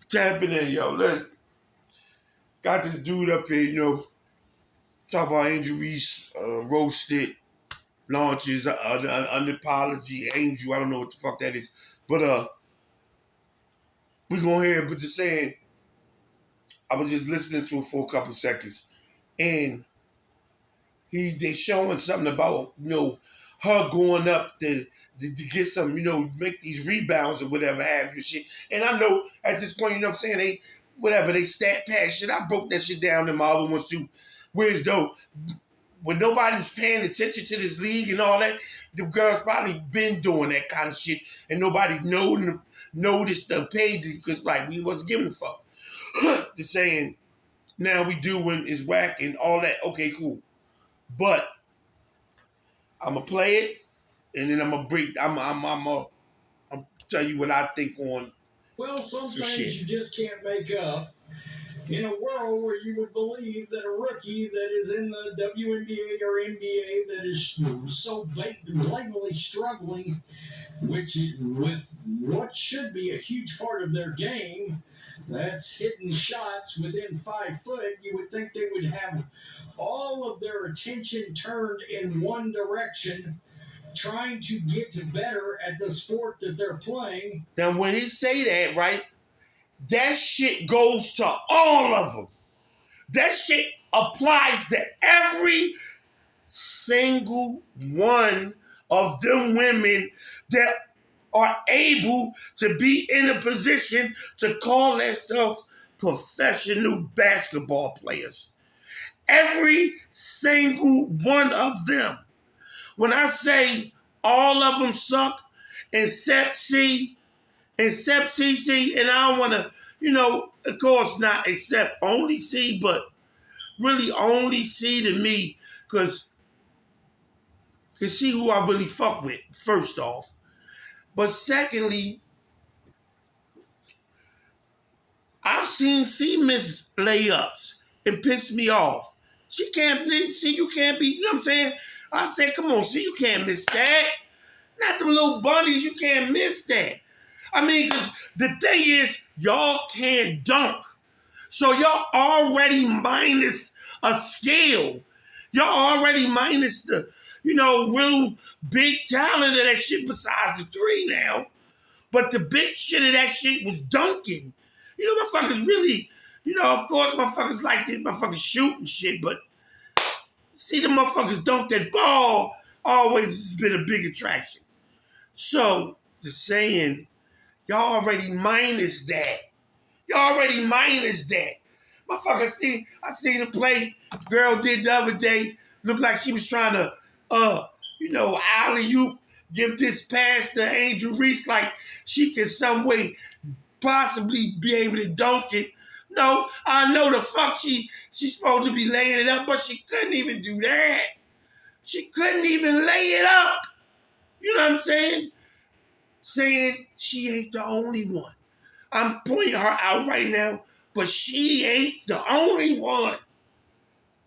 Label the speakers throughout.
Speaker 1: tapping in, yo. Let's got this dude up here, talk about Angel Reese, roasted, launches, an apology, Angel. I don't know what the fuck that is. But we gonna hear it, but just saying, I was just listening to it for a couple seconds. And they showing something about, her going up to get some, make these rebounds or whatever have you shit. And I know at this point, they stat pad shit. I broke that shit down in my other ones too. Whereas though, when nobody was paying attention to this league and all that, the girls probably been doing that kind of shit and nobody noticed the page because like we wasn't giving a fuck. Just saying, now we do when it's whack and all that. Okay, cool. But I'm gonna play it and then I'm gonna break. I'm tell you what I think on.
Speaker 2: Well, some things you just can't make up. In a world where you would believe that a rookie that is in the WNBA or NBA that is so blatantly struggling, with what should be a huge part of their game, that's hitting shots within 5 foot, you would think they would have all of their attention turned in one direction, trying to get better at the sport that they're playing.
Speaker 1: Now, when he say that, right, that shit goes to all of them. That shit applies to every single one of them women that are able to be in a position to call themselves professional basketball players. Every single one of them. When I say all of them suck, except CC, and I don't want to, of course not except only C, but really only C to me, because you see who I really fuck with, first off. But secondly, I've seen C miss layups and piss me off. She can't see, you can't be, you know what I'm saying? I said, come on, C, you can't miss that. Not them little bunnies, you can't miss that. I mean, because the thing is, y'all can't dunk. So y'all already minus a skill. Y'all already minus the, real big talent of that shit besides the three now. But the big shit of that shit was dunking. Motherfuckers really, of course motherfuckers like this motherfuckers shooting shit, but see the motherfuckers dunk that ball always has been a big attraction. So, the saying, y'all already minus that. Y'all already minus that. Motherfucker, I seen a play girl did the other day. Looked like she was trying to, alley-oop, give this pass to Angel Reese like she could some way possibly be able to dunk it. No, I know the fuck she's supposed to be laying it up, but she couldn't even do that. She couldn't even lay it up. You know what I'm saying? Saying she ain't the only one. I'm pointing her out right now, but she ain't the only one.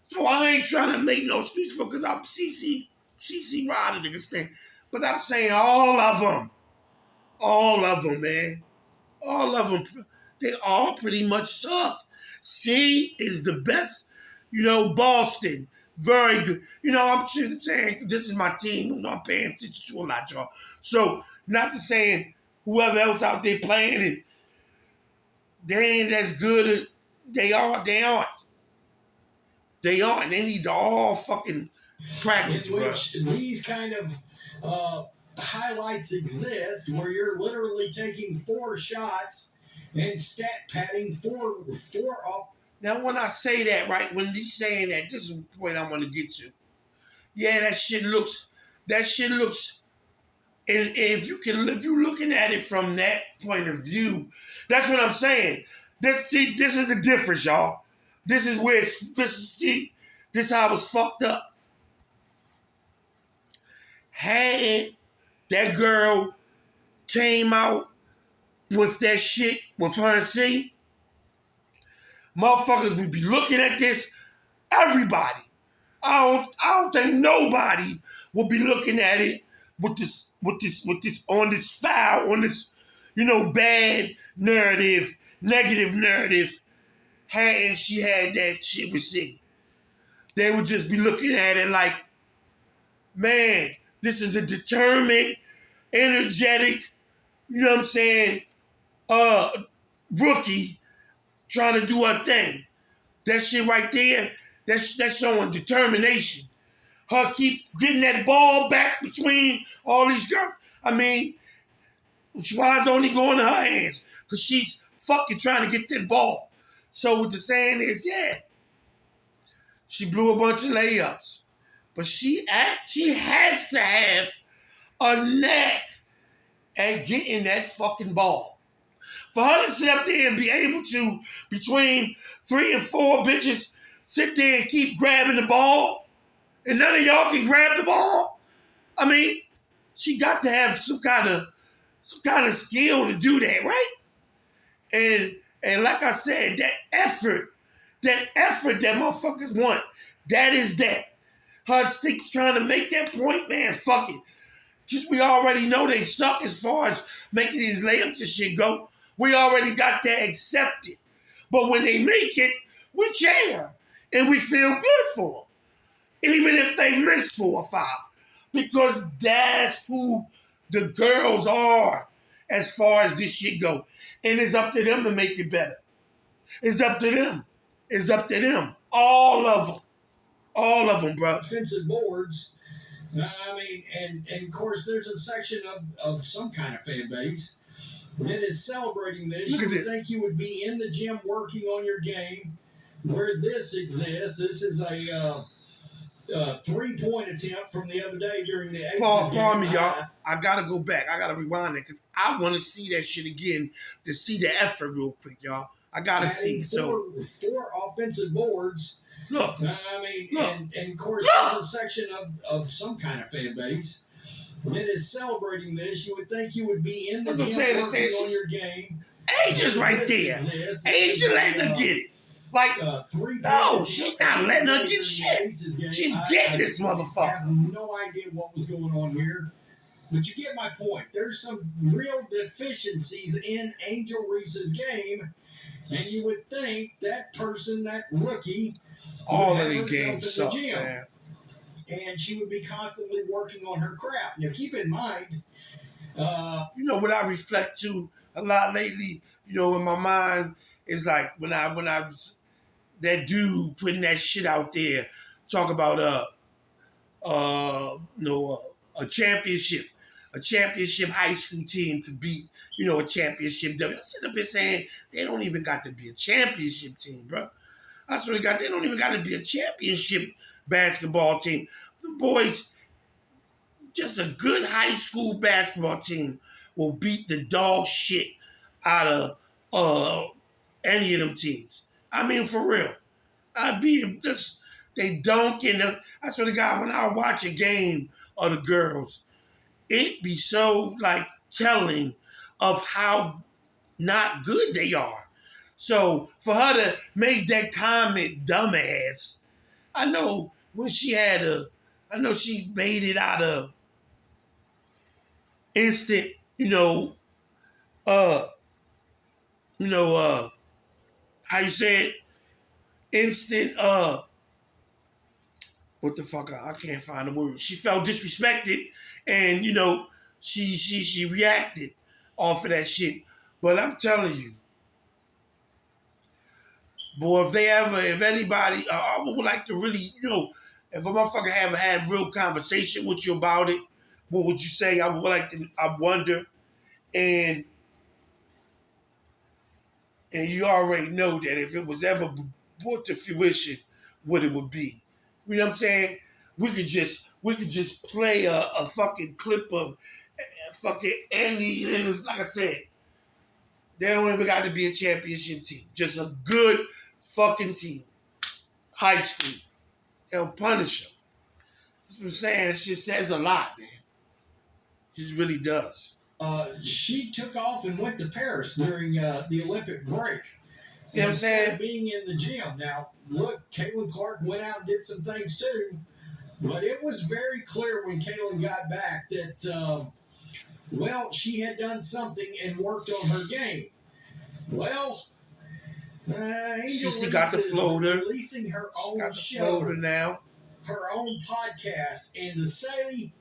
Speaker 1: So I ain't trying to make no excuse for because I'm CC Ryder, nigga, stand. But I'm saying all of them. All of them, man. All of them. They all pretty much suck. C is the best, Boston. Very good. I'm saying this is my team, who's I'm paying attention to a lot, y'all. So, not to saying whoever else out there playing it, they ain't as good as they aren't. They aren't. They need to all fucking practice,
Speaker 2: in which these kind of highlights exist where you're literally taking 4 shots and stat padding four up.
Speaker 1: Now, when I say that, right, when he's saying that, this is the point I want to get to. Yeah, that shit looks, and if you're looking at it from that point of view, that's what I'm saying. This is the difference, y'all. This is where this how it's fucked up. Had that girl came out with that shit with her and C, motherfuckers would be looking at this. Everybody. I don't think nobody will be looking at it with this on this foul, on this, bad narrative, negative narrative, and she had that shit with C. They would just be looking at it like, man, this is a determined, energetic, you know what I'm saying, rookie trying to do her thing. That shit right there, that's showing determination. Her keep getting that ball back between all these girls. I mean, why is only going to her hands? Because she's fucking trying to get that ball. So what the saying is, yeah, she blew a bunch of layups. But she has to have a knack at getting that fucking ball. For her to sit up there and be able to, between 3 and 4 bitches, sit there and keep grabbing the ball, and none of y'all can grab the ball. I mean, she got to have some kind of skill to do that, right? And like I said, that effort that motherfuckers want, that is that. Her trying to make that point, man, fuck it. Just we already know they suck as far as making these layups and shit go. We already got that accepted. But when they make it, we cheer. And we feel good for them. Even if they miss 4 or 5. Because that's who the girls are as far as this shit go. And it's up to them to make it better. It's up to them. It's up to them. All of them. All of them, bro.
Speaker 2: Offensive boards. I mean, and of course, there's a section of some kind of fan base that is celebrating this. You would think you would be in the gym working on your game where this exists. This is a 3-point attempt from the other day during the Aces
Speaker 1: Pardon me, y'all. I got to go back. I got to rewind it because I want to see that shit again to see the effort real quick, y'all. I got to see.
Speaker 2: Four offensive boards.
Speaker 1: Look.
Speaker 2: I mean,
Speaker 1: look.
Speaker 2: And of course, there's a section of some kind of fan base that is celebrating this. You would think you would be in the gym working on your game.
Speaker 1: Asia's right there. Asia letting her get it. Like, no, she's not letting her get shit. She's getting this motherfucker.
Speaker 2: I have no idea what was going on here. But you get my point. There's some real deficiencies in Angle Reese's game. And you would think that person, that rookie,
Speaker 1: all of the games suck, man.
Speaker 2: And she would be constantly working on her craft. Now, keep in mind,
Speaker 1: what I reflect to a lot lately, in my mind is like when I was that dude putting that shit out there, talk about a championship high school team could beat, a championship W. I sit up here saying they don't even got to be a championship team, bro. I swear to God, they don't even got to be a championship basketball team. The boys, just a good high school basketball team will beat the dog shit out of any of them teams. I mean, for real. They dunk in the. I swear to God, when I watch a game of the girls, it be so like telling of how not good they are. So for her to make that comment, dumbass, I know when she made it out of instant, how you say it? Instant, what the fuck? I can't find the word. She felt disrespected, and she reacted off of that shit. But I'm telling you, boy, if anybody, I would like to really, if a motherfucker haven't had real conversation with you about it, what would you say? I wonder, and you already know that if it was ever brought to fruition, what it would be. You know what I'm saying? We could just play a fucking clip of fucking Andy. Like I said, they don't even got to be a championship team. Just a good fucking team. High school. They'll punish them. That's what I'm saying. It just says a lot, man. It just really does.
Speaker 2: She took off and went to Paris during the Olympic break.
Speaker 1: See what I'm saying?
Speaker 2: Being in the gym. Now, look, Caitlin Clark went out and did some things too. But it was very clear when Caitlin got back that Well, she had done something and worked on her game. Well, Angel
Speaker 1: She got the
Speaker 2: Reese is
Speaker 1: floater.
Speaker 2: releasing her
Speaker 1: She
Speaker 2: own
Speaker 1: got the
Speaker 2: show,
Speaker 1: floater now.
Speaker 2: her own podcast, and to say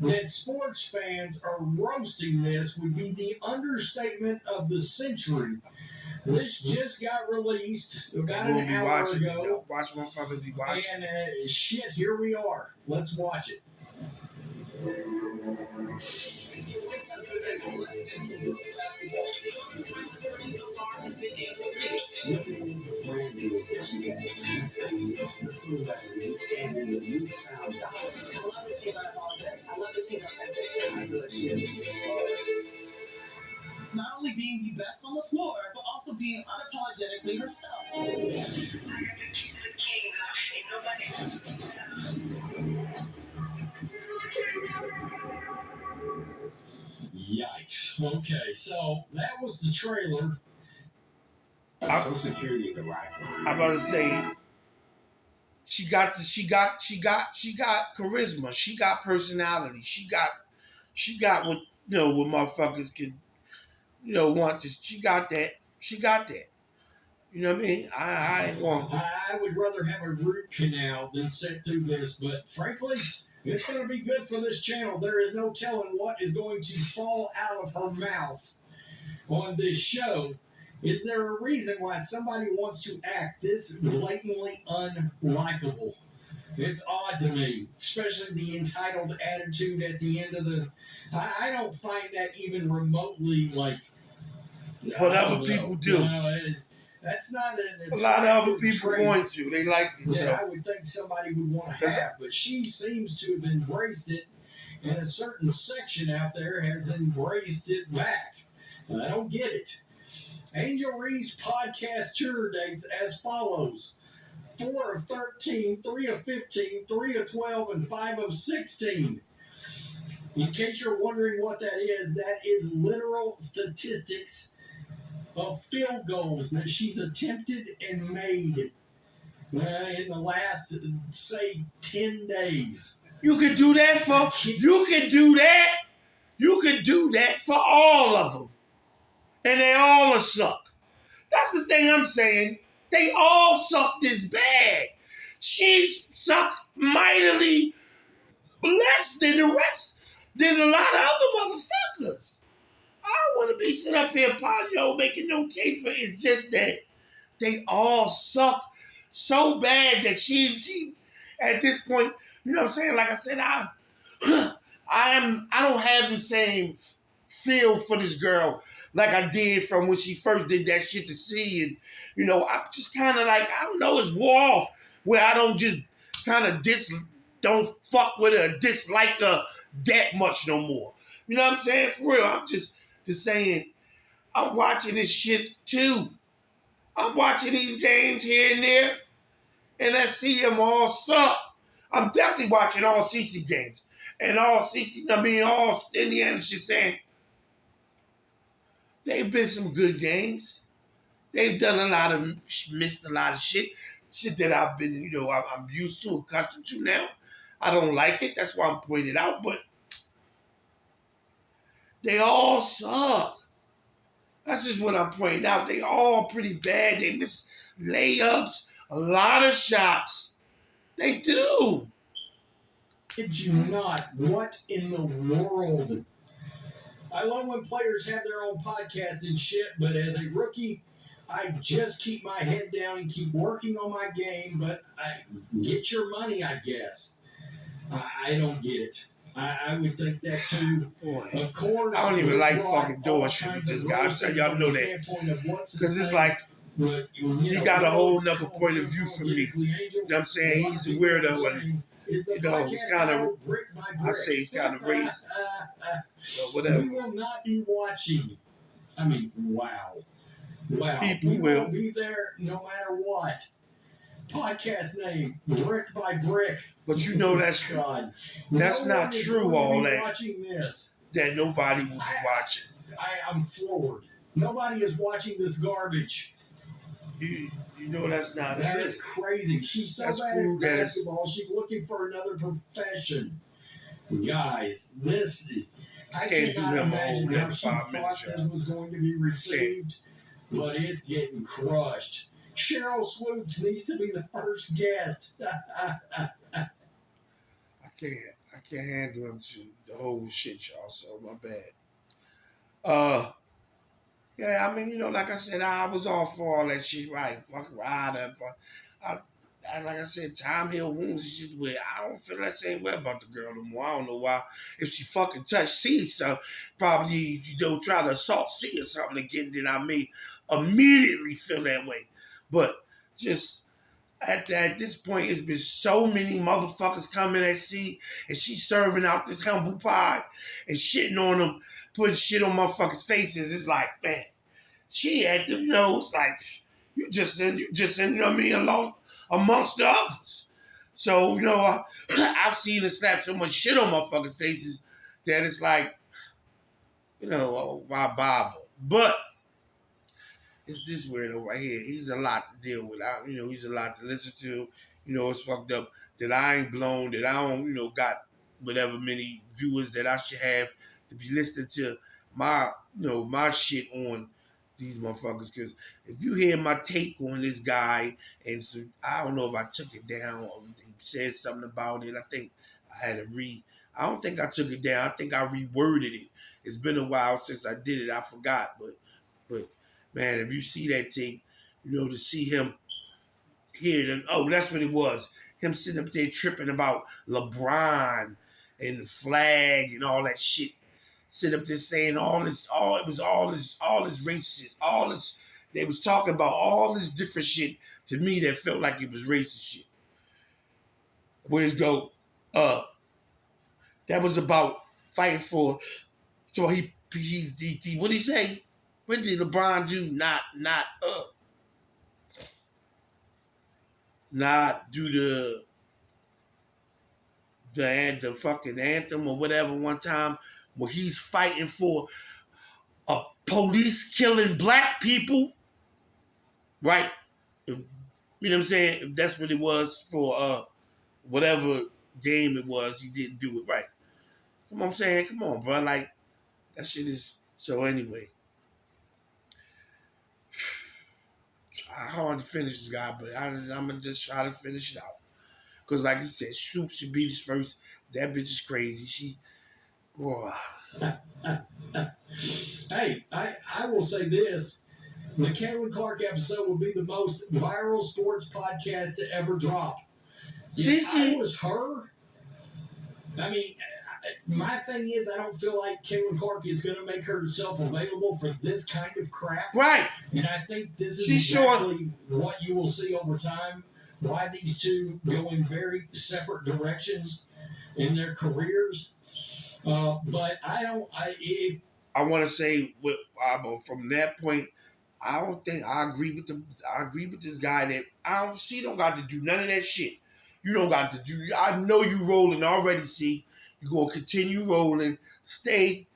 Speaker 2: that sports fans are roasting this would be the understatement of the century. This just got released about an hour ago.
Speaker 1: Watch motherfuckers be watching.
Speaker 2: And shit, here we are. Let's watch it.
Speaker 3: Not only being the best on the floor, but also being unapologetically herself.
Speaker 2: Yikes. Okay, so that was the trailer.
Speaker 4: Social Security is a lifeline.
Speaker 1: I'm about to say, she got charisma. She got personality. She got what what motherfuckers can want to. She got that. You know what I mean? I ain't want.
Speaker 2: I would rather have a root canal than sit through this, but frankly, it's going to be good for this channel. There is no telling what is going to fall out of her mouth on this show. Is there a reason why somebody wants to act this blatantly unlikable? It's odd to me, especially the entitled attitude at the end of the. I don't find that even remotely like.
Speaker 1: But other people do.
Speaker 2: That's not an.
Speaker 1: A lot of other people going to. They like this.
Speaker 2: Yeah, I would think somebody would want to have, but she seems to have embraced it, and a certain section out there has embraced it back. And I don't get it. Angel Reese podcast tour dates as follows: 4 of 13, 3 of 15, 3 of 12, and 5 of 16. In case you're wondering what that is literal statistics of field goals that she's attempted and made in the last, say, 10 days.
Speaker 1: You can do that for. You can do that. You can do that for all of them, and they all suck. That's the thing I'm saying. They all suck this bad. She's sucked mightily less than the rest, than a lot of other motherfuckers. I don't want to be sitting up here, making no case for it. It's just that they all suck so bad that she's at this point. You know what I'm saying? Like I said, I don't have the same feel for this girl like I did from when she first did that shit to see, and I'm just kind of like, I don't know, it's wore off where I don't just kind of don't fuck with her, dislike her that much no more. You know what I'm saying? For real, I'm just saying, I'm watching this shit too. I'm watching these games here and there, and I see them all suck. I'm definitely watching all CC games. And all Indiana shit saying, they've been some good games. They've done missed a lot of shit. Shit that I've been, I'm used to, accustomed to now. I don't like it. That's why I'm pointing it out. But they all suck. That's just what I'm pointing out. They all pretty bad. They miss layups, a lot of shots. They do.
Speaker 2: Did you not? What in the world? I love when players have their own podcast and shit, but as a rookie, I just keep my head down and keep working on my game, but I get your money, I guess. I don't get it. I would think that too.
Speaker 1: Boy,
Speaker 2: of course.
Speaker 1: I don't even like fucking doing shit with this guy. I'm telling y'all know that. Because it's like, he got a whole nother point of view from me. You know what I'm saying? He's a weirdo, and he's kind of, I say he's kind of racist. Whatever.
Speaker 2: We will not be watching. I mean, wow.
Speaker 1: People will
Speaker 2: be there no matter what. Podcast name, Brick by Brick.
Speaker 1: But you know that's
Speaker 2: God.
Speaker 1: That's not true, all that.
Speaker 2: Watching this.
Speaker 1: That nobody will be watching.
Speaker 2: I'm floored. Nobody is watching this garbage.
Speaker 1: You know that's not true.
Speaker 2: That's crazy. She's so bad at basketball, she's looking for another profession. Guys,
Speaker 1: I can't do him a whole
Speaker 2: imagine how she
Speaker 1: 5
Speaker 2: thought
Speaker 1: minutes,
Speaker 2: this
Speaker 1: y'all.
Speaker 2: was going to be received, but it's getting crushed. Cheryl Swoops needs to be the first guest.
Speaker 1: I can't handle him to the whole shit, y'all. So my bad. Yeah, I mean, you know, like I said, I was all for all that shit, right? Fuck Ryder. Like I said, time heal wounds. Shit where I don't feel that same way about the girl no more. I don't know why. If she fucking touched C, so probably, you know, try to assault C or something again, then I may immediately feel that way. But just at this point, it's been so many motherfuckers coming at C, and she's serving out this humble pie and shitting on them, putting shit on motherfuckers' faces. It's like, man, she had to know. It's like you just in, you know what I mean, along amongst the others. So, you know, I've seen her slap so much shit on motherfuckers' faces that it's like, you know, why bother? But it's this weirdo right here. He's a lot to deal with. You know, he's a lot to listen to. You know, it's fucked up that I ain't blown, that I don't, you know, got whatever many viewers that I should have to be listening to my, you know, my shit on these motherfuckers. Because if you hear my take on this guy, and so I don't know if I took it down or said something about it. I think I had to I don't think I took it down. I think I reworded it. It's been a while since I did it. I forgot, but man, if you see that tape, you know, to see him here, oh, that's what it was. Him sitting up there tripping about LeBron and the flag and all that shit. Sitting up there saying all this racist, all this, they was talking about all this different shit to me that felt like it was racist shit. Where's go? That was about fighting for, so he what did he say? What did LeBron do? Not do the fucking anthem or whatever one time where he's fighting for police killing black people, right? You know what I'm saying? If that's what it was for whatever game it was, he didn't do it right. Come on, I'm saying, come on, bro. Like, that shit is, so anyway. Hard to finish this guy, but I'm gonna just try to finish it out. Because like you said, Shoop should be this first. That bitch is crazy. She, boy.
Speaker 2: Hey, I will say this. The Caitlin Clark episode will be the most viral sports podcast to ever drop. If I was her, I mean, my thing is, I don't feel like Caitlin Clark is going to make herself available for this kind of crap.
Speaker 1: Right.
Speaker 2: And I think this is exactly what you will see over time. Why these two go in very separate directions in their careers. But I
Speaker 1: want to say, from that point, I don't think I agree with this guy that she don't got to do none of that shit. You don't got to do. I know you rolling already. See, you gonna continue rolling. Stay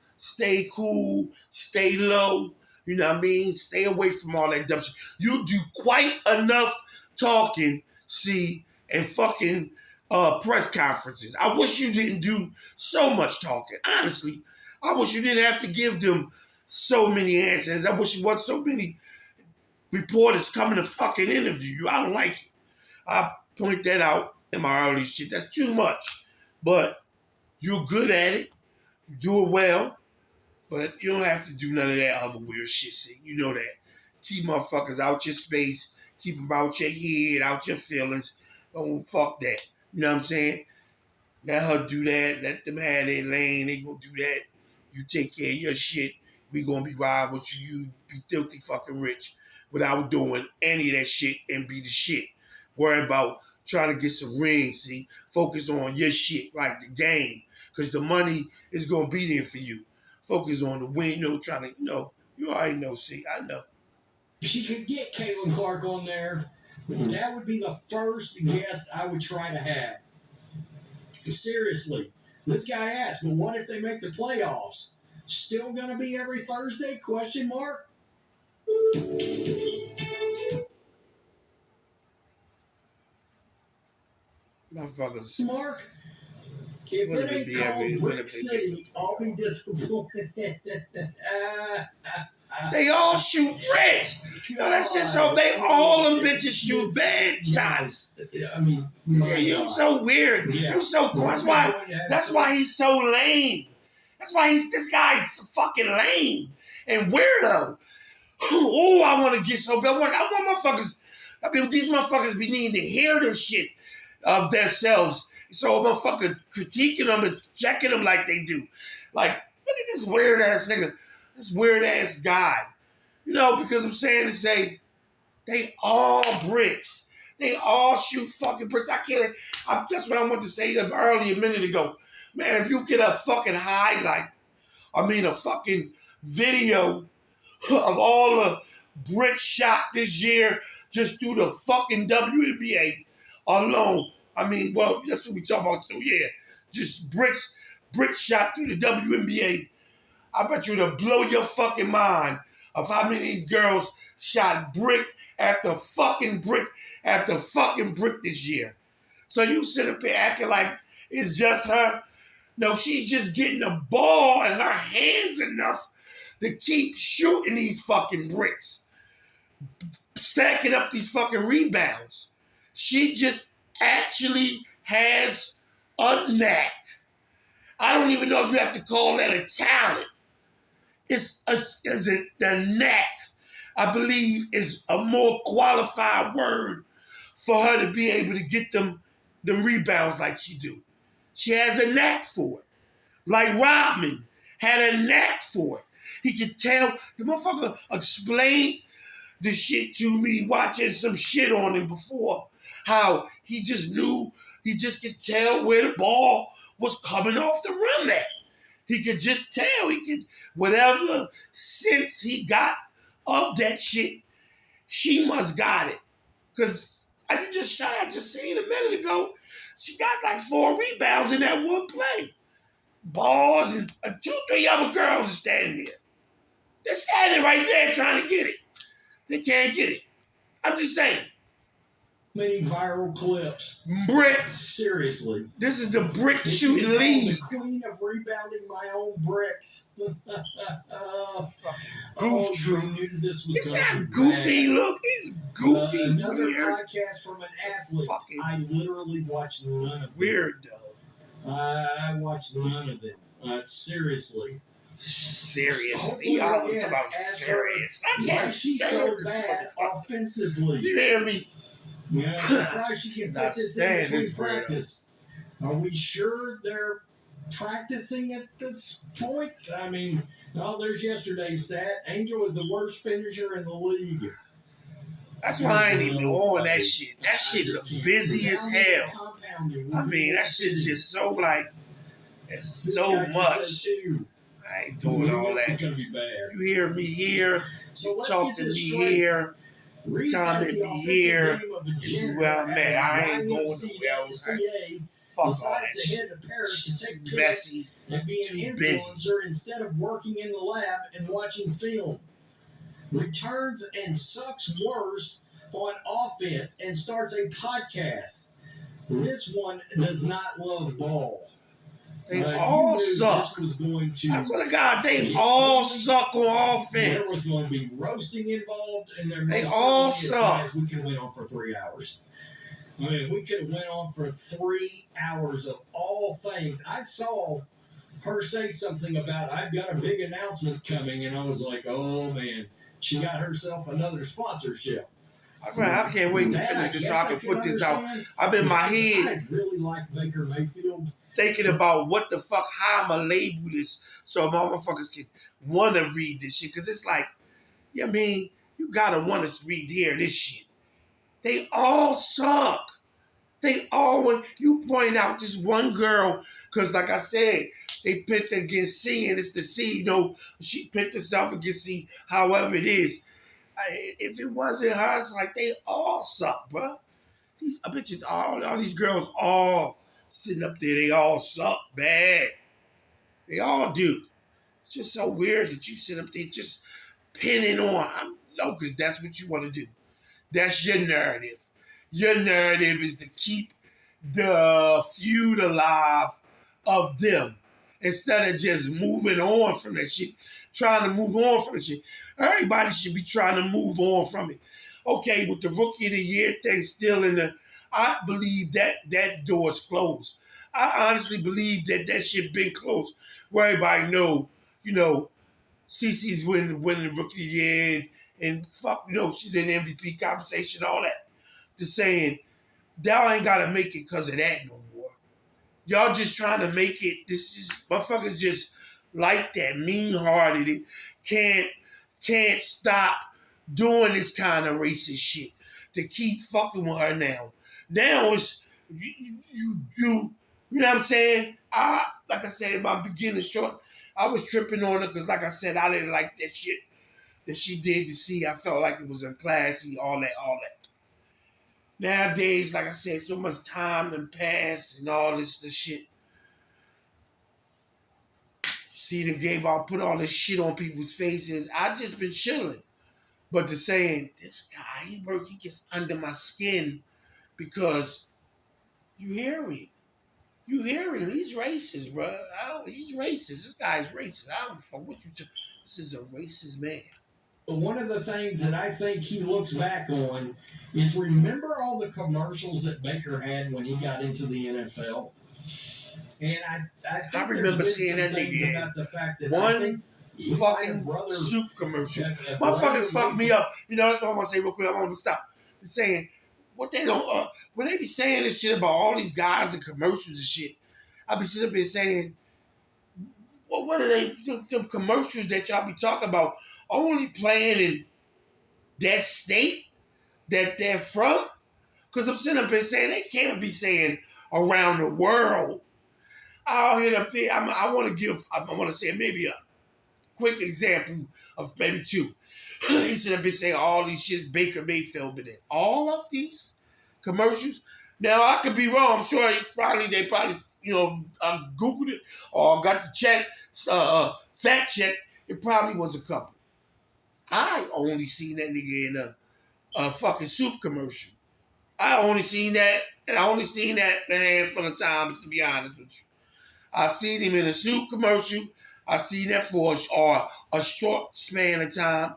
Speaker 1: cool. Stay low. You know what I mean? Stay away from all that dumb shit. You do quite enough talking. See, and fucking press conferences. I wish you didn't do so much talking. Honestly, I wish you didn't have to give them so many answers. I wish it wasn't so many reporters coming to fucking interview you. I don't like it. I point that out in my early shit. That's too much. But you're good at it. You do it well. But you don't have to do none of that other weird shit. See, you know that. Keep motherfuckers out your space. Keep them out your head, out your feelings. Don't fuck that. You know what I'm saying? Let her do that. Let them have their lane. They gonna do that. You take care of your shit. We gonna be riding with you. You be filthy fucking rich without doing any of that shit and be the shit. Worry about trying to get some rings, see? Focus on your shit, right? The game. Because the money is gonna be there for you. Focus on the win, you know, trying to, you already know, see, I know.
Speaker 2: If she could get Caitlin Clark on there, that would be the first guest I would try to have. Seriously. This guy asked, well, what if they make the playoffs? Still going to be every Thursday? Question mark.
Speaker 1: Motherfuckers.
Speaker 2: Mark. If
Speaker 1: Wouldn't
Speaker 2: it ain't
Speaker 1: be ever-
Speaker 2: called
Speaker 1: wouldn't
Speaker 2: Brick
Speaker 1: be
Speaker 2: City, I'll be disappointed.
Speaker 1: They all shoot bricks. No, that's just so they all them bitches shoot bad shots.
Speaker 2: I mean,
Speaker 1: Yeah, you're so weird.
Speaker 2: Yeah.
Speaker 1: You're so that's why he's so lame. That's why this guy's fucking lame and weirdo. Oh, I want to get so bad. I want motherfuckers. I mean, these motherfuckers be needing to hear this shit of themselves. So a motherfucker critiquing them and checking them like they do. Like, look at this weird ass nigga, this weird ass guy. You know, because I'm saying to say, they all bricks. They all shoot fucking bricks. That's what I wanted to say earlier, a minute ago. Man, if you get a fucking a fucking video of all the bricks shot this year just through the fucking WNBA alone. I mean, well, that's what we talking about. So yeah, just bricks shot through the WNBA. I bet you it'll blow your fucking mind of how many of these girls shot brick after fucking brick after fucking brick this year. So you sit up here acting like it's just her. No, she's just getting the ball in her hands enough to keep shooting these fucking bricks, stacking up these fucking rebounds. She just actually has a knack. I don't even know if you have to call that a talent. The knack, I believe, is a more qualified word for her to be able to get them rebounds like she do. She has a knack for it. Like Rodman had a knack for it. He could tell, the motherfucker explained the shit to me watching some shit on him before, how he just knew, he just could tell where the ball was coming off the rim at. He could just tell, whatever sense he got of that shit, she must got it. Because I just seen a minute ago, she got like 4 rebounds in that one play. Ball, and 2, 3 other girls are standing there. They're standing right there trying to get it. They can't get it. I'm just saying.
Speaker 2: Many viral clips.
Speaker 1: Bricks.
Speaker 2: Seriously.
Speaker 1: This is the brick shooting league.
Speaker 2: The queen of rebounding my own bricks.
Speaker 1: It's not goofy. Look, he's goofy.
Speaker 2: Another
Speaker 1: weird.
Speaker 2: podcast from an athlete. I literally watched none of them.
Speaker 1: Weird, though.
Speaker 2: I watched none of them. Seriously.
Speaker 1: Seriously. I was about serious. I can't stand this motherfucker.
Speaker 2: Offensively.
Speaker 1: Do you hear me?
Speaker 2: Yeah, I'm surprised she can fit this in between practice. Are we sure they're practicing at this point? I mean, there's yesterday's stat. Angel is the worst finisher in the league.
Speaker 1: That's why I ain't even on that shit. That shit look busy as hell. I mean, that shit just so it's so much. I ain't doing all that.
Speaker 2: It's gonna be bad.
Speaker 1: You hear me here, you talk to me here, you comment me here. This is where I'm at. I ain't going nowhere else. Fuck all that shit. Messy.
Speaker 2: And being an influencer instead of working in the lab and watching film. Returns and sucks worst on offense and starts a podcast. This one does not love ball.
Speaker 1: They all suck. I swear to God, they all suck on offense.
Speaker 2: There was going to be roasting involved, and
Speaker 1: they all suck.
Speaker 2: We could have went on for 3 hours. I mean, we could have went on for 3 hours of all things. I saw her say something about, I've got a big announcement coming, and I was like, oh man, she got herself another sponsorship.
Speaker 1: I can't wait to finish this so I can put this out. I'm in my head.
Speaker 2: I really like Baker Mayfield.
Speaker 1: Thinking about what the fuck, how I'm going to label this so motherfuckers can want to read this shit. Because it's like, you know what I mean? You got to want to read here this shit. They all suck. They all, you point out this one girl, because like I said, they picked against C, and it's the C, she picked herself against C, however it is. If it wasn't her, it's like they all suck, bro. These bitches, all these girls all sitting up there, they all suck bad. They all do. It's just so weird that you sit up there just pinning on. No, because that's what you want to do. That's your narrative. Your narrative is to keep the feud alive of them instead of just moving on from that shit, trying to move on from the shit. Everybody should be trying to move on from it. Okay, with the Rookie of the Year thing still in the, I believe that door's closed. I honestly believe that shit been closed, where everybody know, CeCe's winning the Rookie of the Year, and fuck, she's in the MVP conversation, all that. Just saying, y'all ain't gotta make it because of that no more. Y'all just trying to make it. This is motherfuckers just like that, mean-hearted. Can't stop doing this kind of racist shit to keep fucking with her now. Now it's you know what I'm saying? Like I said in my beginning short, I was tripping on her because, like I said, I didn't like that shit that she did to see. I felt like it was unclassy, all that. Nowadays, like I said, so much time done passed and all this shit. See, they put all this shit on people's faces. I just been chilling. But to saying, this guy, he gets under my skin because you hear him. He's racist, bro. He's racist. This guy's racist. I don't fuck what you This is a racist man.
Speaker 2: But one of the things that I think he looks back on is, remember all the commercials that Baker had when he got into the NFL? And I think
Speaker 1: remember seeing that nigga
Speaker 2: about the fact that
Speaker 1: one fucking soup commercial. Motherfuckers fuck me up. That's what I want to say real quick. I want to stop. Just saying, what they don't, when they be saying this shit about all these guys and commercials and shit, I be sitting up here saying, well, what are the commercials that y'all be talking about only playing in that state that they're from? Because I'm sitting up here saying they can't be saying around the world. I'll hit up there. I want to say maybe a quick example of maybe two. He said I've been saying all these shits Baker Mayfield been in. All of these commercials. Now I could be wrong. I'm sure they probably Googled it or got the check, fact check. It probably was a couple. I only seen that nigga in a fucking soup commercial. I only seen that a handful of times, to be honest with you. I seen him in a soup commercial. I seen that for a short span of time.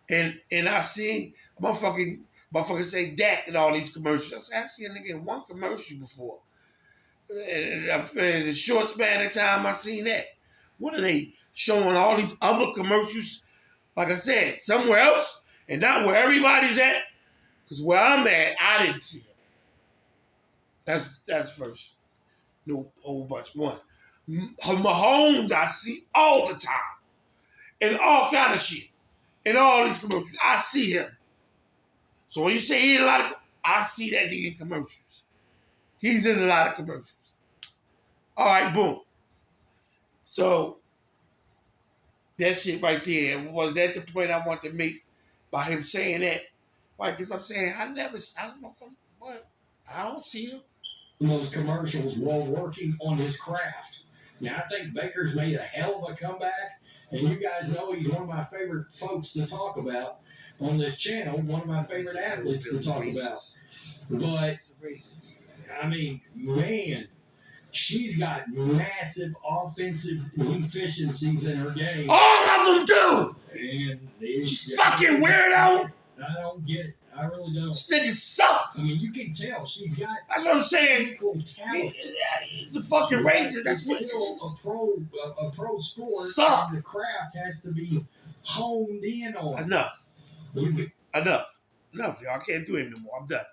Speaker 1: And I seen motherfucking say Dak in all these commercials. I seen a nigga in one commercial before. And in a short span of time, I seen that. What are they showing all these other commercials? Like I said, somewhere else and not where everybody's at. Because where I'm at, I didn't see it. That's first. No whole bunch. One. Mahomes, I see all the time. And all kind of shit. In all these commercials. I see him. So when you say he in a lot of, I see that nigga in commercials. He's in a lot of commercials. All right, boom. So that shit right there, was that the point I want to make by him saying that? Why? Because I'm saying I don't know what. I don't see him.
Speaker 2: Those commercials while working on his craft. Now, I think Baker's made a hell of a comeback, and you guys know he's one of my favorite folks to talk about on this channel, one of my favorite athletes to talk about. But, I mean, man, she's got massive offensive deficiencies in her game.
Speaker 1: All of them do!
Speaker 2: And
Speaker 1: fucking weirdo!
Speaker 2: I don't get it. I really don't.
Speaker 1: This nigga suck.
Speaker 2: I mean, you can tell she's got.
Speaker 1: That's what I'm saying.
Speaker 2: Physical talent.
Speaker 1: He's a fucking racist. That's what.
Speaker 2: Still a pro sport.
Speaker 1: Suck.
Speaker 2: The craft has to be honed in on.
Speaker 1: Enough. Enough, y'all. I can't do it anymore. I'm done.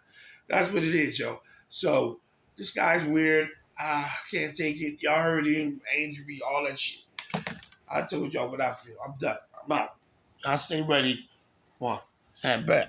Speaker 1: That's what it is, yo. So this guy's weird. I can't take it. Y'all heard him, injury, all that shit. I told y'all what I feel. I'm done. I'm out. I'll stay ready. One. Stand back.